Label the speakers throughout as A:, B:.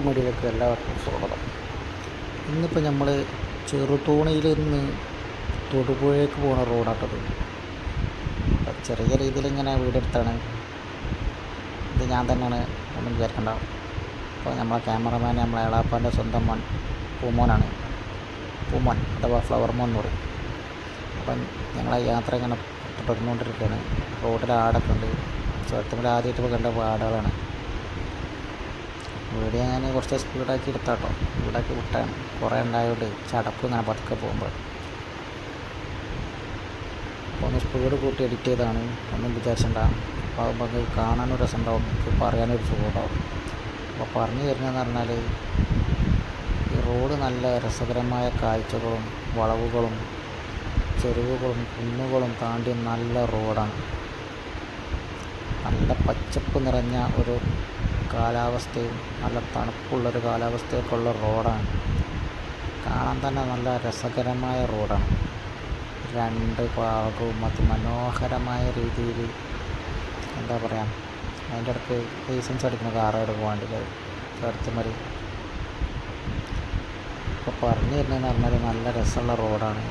A: മീഡിയയിലേക്ക് എല്ലാവർക്കും സ്വാഗതം. ഇന്നിപ്പോൾ നമ്മൾ ചെറുതോണിയിൽ നിന്ന് തൊടുപുഴയ്ക്ക് പോകുന്ന റോഡാട്ടത്. ചെറിയ രീതിയിൽ ഇങ്ങനെ വീടെടുത്താണ്. ഇത് ഞാൻ തന്നെയാണ്, ഒന്നും വിചാരിക്കണ്ട. അപ്പോൾ നമ്മളെ ക്യാമറമാൻ നമ്മളെ എളാപ്പാൻ്റെ സ്വന്തം പൂമോനാണ്. പൂമോൻ അഥവാ ഫ്ലവർ മോൻ എന്ന് പറയും. അപ്പം ഞങ്ങളെ യാത്ര ഇങ്ങനെ തുടർന്നുകൊണ്ടിരിക്കുകയാണ്. റോഡിൽ ആടൊക്കെ ഉണ്ട്. ചുരത്തുമ്പോൾ ആദ്യമായിട്ട് കണ്ട ആടുകളാണ്. വീഡിയോ ഞാൻ കുറച്ച് സ്പീഡാക്കി എടുത്താട്ടോ, സ്പീഡാക്കി വിട്ടാണ്. കുറേ ഉണ്ടായതുകൊണ്ട് ചടക്കും ഇങ്ങനെ പതുക്കെ പോകുമ്പോൾ. അപ്പോൾ ഒന്ന് സ്പീഡ് കൂട്ടി എഡിറ്റ് ചെയ്താണ്, ഒന്നും വിചാരിച്ചിട്ടുണ്ടാകും. അപ്പോൾ അത് നമുക്ക് കാണാനൊരു രസമുണ്ടാവും, എനിക്ക് പറയാനൊരു സുഖമുണ്ടാവും. അപ്പോൾ പറഞ്ഞു തരുന്നതെന്ന് പറഞ്ഞാൽ ഈ റോഡ് നല്ല രസകരമായ കാഴ്ചകളും വളവുകളും ചെരുവുകളും കുന്നുകളും താണ്ടി നല്ല റോഡാണ്. നല്ല പച്ചപ്പ് നിറഞ്ഞ ഒരു കാലാവസ്ഥയും നല്ല തണുപ്പുള്ളൊരു കാലാവസ്ഥയൊക്കെ ഉള്ള റോഡാണ്. കാണാൻ തന്നെ നല്ല രസകരമായ റോഡാണ്. രണ്ട് ഭാഗവും അതിമനോഹരമായ രീതിയിൽ എന്താ പറയുക, അതിൻ്റെ ഇടയ്ക്ക് ലൈസൻസ് അടിക്കുന്ന കാറുകൾ പോകേണ്ടത് ചേർത്തുമതി. ഇപ്പോൾ പറഞ്ഞു തരുന്നതെന്ന് പറഞ്ഞാൽ നല്ല രസമുള്ള റോഡാണ്.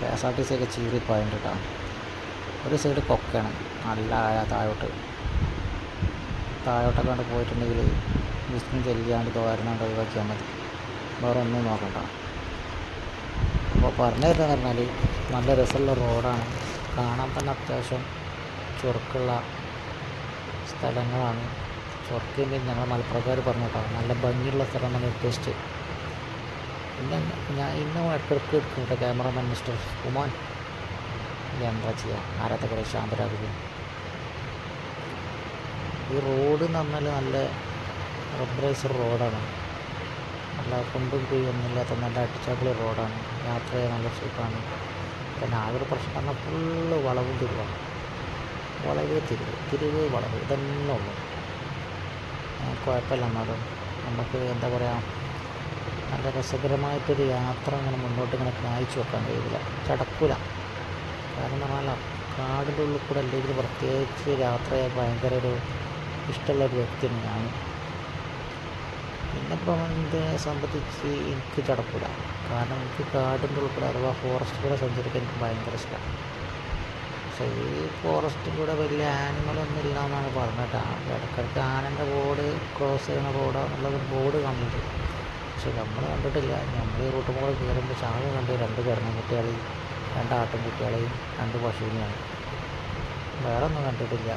A: KSRTC ഒക്കെ ചീറിപ്പോയിട്ടുണ്ട് കേട്ടോ. ഒരു സൈഡ് കൊക്കയാണ്, നല്ല താഴോട്ടൊക്കെ കണ്ട് പോയിട്ടുണ്ടെങ്കിൽ വിസ്മയം ചെല്ലാണ്ട് തോരണാണ്ട് ഒഴിവാക്കിയാൽ മതി, വേറെ ഒന്നും നോക്കണ്ട. അപ്പോൾ പറഞ്ഞു തരുന്നതെന്ന് പറഞ്ഞാൽ നല്ല രസമുള്ള റോഡാണ്. കാണാൻ തന്നെ അത്യാവശ്യം ചുരുക്കുള്ള സ്ഥലങ്ങളാണ്. ചുരുക്കിൻ്റെ ഞങ്ങൾ മലപ്പുറക്കാർ പറഞ്ഞു കേട്ടോ, നല്ല ഭംഗിയുള്ള സ്ഥലമാണ് ഉദ്ദേശിച്ചത്. പിന്നെ ഇന്നും ഇടയ്ക്കിടയ്ക്ക് എടുക്കുന്നുണ്ട് ക്യാമറമാൻ മിസ്റ്റർ ഉമാൻ. എന്താ ചെയ്യുക, ആരാധകരെ ശാന്തരാകുകയും. ഈ റോഡ് എന്ന് പറഞ്ഞാൽ നല്ല റബ്ബറൈസ്ഡ് റോഡാണ്. നല്ല കുണ്ടും കുഴിയൊന്നുമില്ലാത്ത നല്ല അടിച്ചാപ്പിളി റോഡാണ്. യാത്ര ചെയ്യാൻ നല്ല സുഖമാണ്. പിന്നെ ആകെ പ്രശ്നം പറഞ്ഞാൽ ഫുള്ള് വളവും തിരിവാണ്. തിരിവ് വളവ് ഇതന്നെ ഉള്ളു. കുഴപ്പമില്ല, എന്നാലും നമുക്ക് എന്താ പറയുക, നല്ല രസകരമായിട്ടൊരു യാത്ര ഇങ്ങനെ മുന്നോട്ട് ഇങ്ങനെ കാഴ്ച വെക്കാൻ കഴിയില്ല, ചടക്കൂല. കാരണം എന്ന് പറഞ്ഞാൽ കാടിൻ്റെ ഉള്ളിൽ കൂടെ അല്ലെങ്കിൽ പ്രത്യേകിച്ച് യാത്ര ചെയ്യാൻ ഭയങ്കര ഒരു ഇഷ്ടമുള്ളൊരു വ്യക്തിയാണ് ഞാൻ. പിന്നെ ഇപ്പം ഇതിനെ സംബന്ധിച്ച് എനിക്ക് ചടക്കില്ല. കാരണം എനിക്ക് കാടിൻ്റെ ഉള്ളിൽ കൂടെ അഥവാ ഫോറസ്റ്റിലൂടെ സഞ്ചരിക്കാൻ എനിക്ക് ഭയങ്കര ഇഷ്ടമാണ്. പക്ഷേ ഈ ഫോറസ്റ്റിലൂടെ വലിയ ആനിമലൊന്നും ഇല്ല എന്നാണ് പറഞ്ഞിട്ട്. ഇടയ്ക്കിടയ്ക്ക് ആനൻ്റെ ബോർഡ് ക്രോസ് ചെയ്യുന്ന റോഡാന്നുള്ളൊരു ബോർഡ് കണ്ടിട്ട്, പക്ഷെ നമ്മൾ കണ്ടിട്ടില്ല. നമ്മൾ ഈ റൂട്ട് കൂടെ കയറുമ്പോൾ ചാകെ കണ്ട് 2 കിടങ്ങുകുട്ടികളെയും 2 ആട്ടിൻകുട്ടികളെയും 2 പശുവിനെയാണ്, വേറെ ഒന്നും കണ്ടിട്ടില്ല.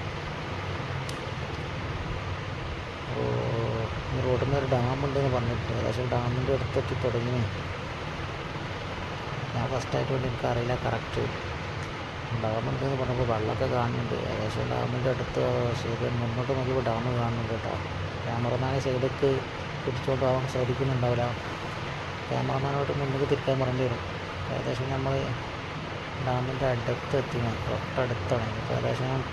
A: ഈ റോഡിൽ നിന്ന് ഒരു ഡാമുണ്ടെന്ന് പറഞ്ഞിട്ട് ഏകദേശം ഡാമിൻ്റെ അടുത്തെത്തി തുടങ്ങി. ഞാൻ ഫസ്റ്റായിട്ട് വേണ്ടി എനിക്കറിയില്ല കറക്റ്റ്. ഡാമുണ്ടെന്ന് പറഞ്ഞപ്പോൾ വെള്ളമൊക്കെ കാണുന്നുണ്ട്. ഏകദേശം ഡാമിൻ്റെ അടുത്ത് സൂര്യൻ മുന്നോട്ട് നോക്കിയപ്പോൾ ഡാം കാണുന്നുണ്ട് കേട്ടോ. ക്യാമറമാനെ സൈഡിലേക്ക് പിടിച്ചുകൊണ്ട് പോകാൻ സാധിക്കുന്നുണ്ടാവില്ല. ക്യാമറമാനോട്ട് മുന്നിൽ തിരിക്കാൻ പറയേണ്ടി വരും. ഏകദേശം നമ്മൾ ഡാമിൻ്റെ അടുത്തെത്തി, തൊട്ടടുത്താണ്. ഇപ്പോൾ ഏകദേശം ഞാൻ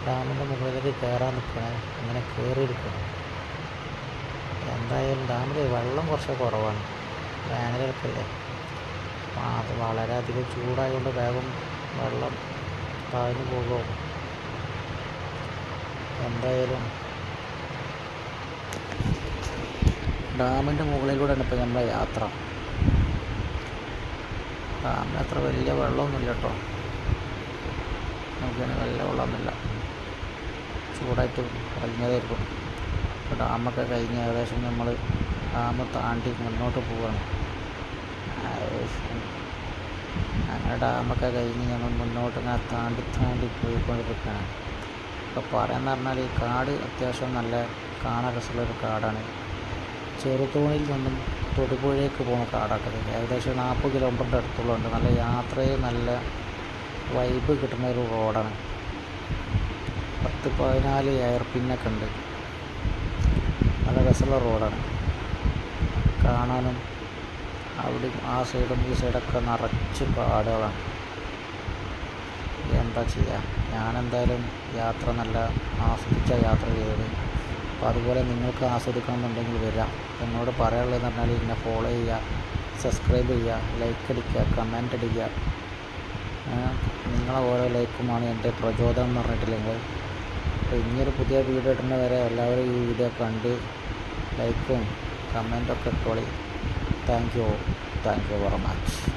A: ഡാമിൻ്റെ മുകളിലേക്ക് കയറാൻ നിൽക്കണേ, അങ്ങനെ കയറിയിരിക്കണം. എന്തായാലും ഡാമിൽ വെള്ളം കുറച്ച് കുറവാണ്, വേനലൊക്കെയല്ലേ. അത് വളരെയധികം ചൂടായതുകൊണ്ട് വേഗം വെള്ളം താഴ്ന്നു പോകും. എന്തായാലും ഡാമിൻ്റെ മുകളിലൂടെയാണ് ഇപ്പോൾ നമ്മളെ യാത്ര. ഡാമിന് അത്ര വലിയ വെള്ളമൊന്നുമില്ല കേട്ടോ, നോക്കിയാണെങ്കിൽ വലിയ വെള്ളമൊന്നുമില്ല, ചൂടായിട്ട് കുറഞ്ഞതായിരിക്കും. ഇപ്പോൾ ഡാമൊക്കെ കഴിഞ്ഞ് ഏകദേശം നമ്മൾ ഡാം താണ്ടി മുന്നോട്ട് പോവുകയാണ്. അങ്ങനെ ഡാമൊക്കെ കഴിഞ്ഞ് ഞങ്ങൾ മുന്നോട്ട് ഇങ്ങനെ താണ്ടി പോയിക്കൊണ്ടിരിക്കുകയാണ്. ഇപ്പോൾ പറയാമെന്ന് പറഞ്ഞാൽ ഈ കാട് അത്യാവശ്യം നല്ല കാണാൻ രസമുള്ളൊരു കാടാണ്. ചെറുതോണിയിൽ നിന്നും തൊടുപുഴയ്ക്ക് പോകുന്ന കാടാട്ടത്. ഏകദേശം 40 കിലോമീറ്ററിൻ്റെ അടുത്തുള്ളതുണ്ട്. നല്ല യാത്രയും നല്ല വൈബ് കിട്ടുന്ന ഒരു റോഡാണ്. 10-14 എയർ പിന്നൊക്കെ ഉണ്ട്. നല്ല രസമുള്ള റോഡാണ് കാണാനും. അവിടെയും ആ സൈഡും ഈ സൈഡൊക്കെ നിറച്ച് കാടുകളാണ്. എന്താ ചെയ്യുക, ഞാനെന്തായാലും യാത്ര നല്ല ആസ്വദിച്ച യാത്ര ചെയ്തത്. അപ്പോൾ അതുപോലെ നിങ്ങൾക്ക് ആസ്വദിക്കണമെന്നുണ്ടെങ്കിൽ വരാം. എന്നോട് പറയാനുള്ളതെന്ന് പറഞ്ഞാൽ എന്നെ ഫോളോ ചെയ്യുക, സബ്സ്ക്രൈബ് ചെയ്യുക, ലൈക്ക് അടിക്കുക, കമൻ്റ് അടിക്കുക. നിങ്ങളെ ഓരോ ലൈക്കുമാണ് എൻ്റെ പ്രചോദനം എന്ന് പറഞ്ഞിട്ടില്ലെങ്കിൽ അപ്പോൾ ഇനിയൊരു പുതിയ വീഡിയോ ഇടുന്ന വരെ എല്ലാവരും ഈ വീഡിയോ കണ്ട് ലൈക്കും കമൻറ്റൊക്കെ ഇട്ടോളി. Thank you very much.